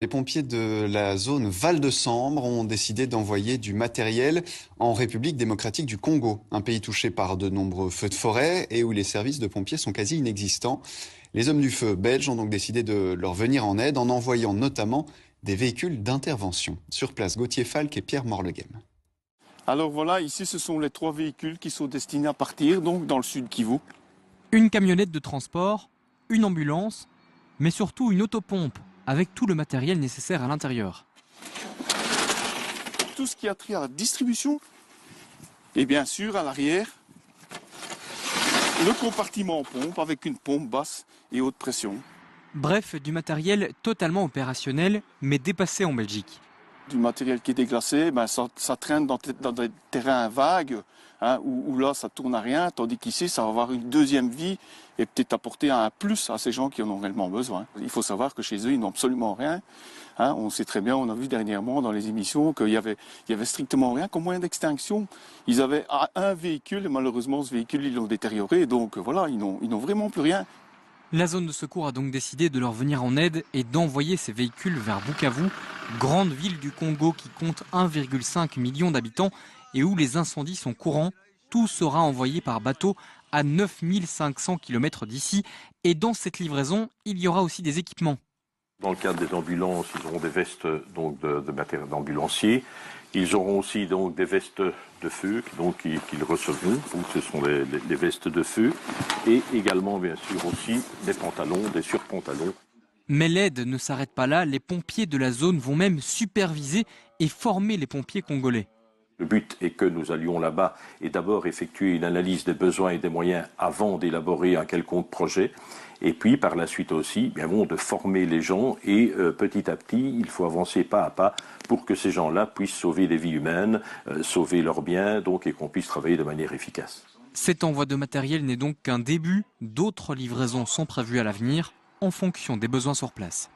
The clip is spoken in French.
Les pompiers de la zone Val-de-Sambre ont décidé d'envoyer du matériel en République démocratique du Congo, un pays touché par de nombreux feux de forêt et où les services de pompiers sont quasi inexistants. Les hommes du feu belges ont donc décidé de leur venir en aide en envoyant notamment des véhicules d'intervention. Sur place, Gauthier Falk et Pierre Morleghem. Alors voilà, ici ce sont les 3 véhicules qui sont destinés à partir donc dans le sud Kivu. Une camionnette de transport, une ambulance, mais surtout une autopompe avec tout le matériel nécessaire à l'intérieur. Tout ce qui a trait à la distribution et bien sûr à l'arrière, le compartiment pompe avec une pompe basse et haute pression. Bref, du matériel totalement opérationnel mais dépassé en Belgique. Du matériel qui est déglacé, ça traîne dans des terrains vagues, hein, où là ça tourne à rien, tandis qu'ici ça va avoir une deuxième vie et peut-être apporter un plus à ces gens qui en ont réellement besoin. Il faut savoir que chez eux ils n'ont absolument rien. Hein, on sait très bien, on a vu dernièrement dans les émissions qu'il y avait strictement rien comme moyen d'extinction. Ils avaient un véhicule et malheureusement ce véhicule ils l'ont détérioré, donc voilà, ils n'ont vraiment plus rien. La zone de secours a donc décidé de leur venir en aide et d'envoyer ces véhicules vers Bukavu, grande ville du Congo qui compte 1,5 million d'habitants et où les incendies sont courants. Tout sera envoyé par bateau à 9500 km d'ici. Et dans cette livraison, il y aura aussi des équipements. Dans le cadre des ambulances, ils auront des vestes donc, de matériel d'ambulancier. Ils auront aussi donc, des vestes de feu qu'ils recevront. Donc, ce sont les vestes de feu. Et également, bien sûr, aussi des pantalons, des surpantalons. Mais l'aide ne s'arrête pas là. Les pompiers de la zone vont même superviser et former les pompiers congolais. Le but est que nous allions là-bas et d'abord effectuer une analyse des besoins et des moyens avant d'élaborer un quelconque projet. Et puis par la suite aussi, bien bon, de former les gens et petit à petit, il faut avancer pas à pas pour que ces gens-là puissent sauver des vies humaines, sauver leurs biens, donc et qu'on puisse travailler de manière efficace. Cet envoi de matériel n'est donc qu'un début. D'autres livraisons sont prévues à l'avenir en fonction des besoins sur place.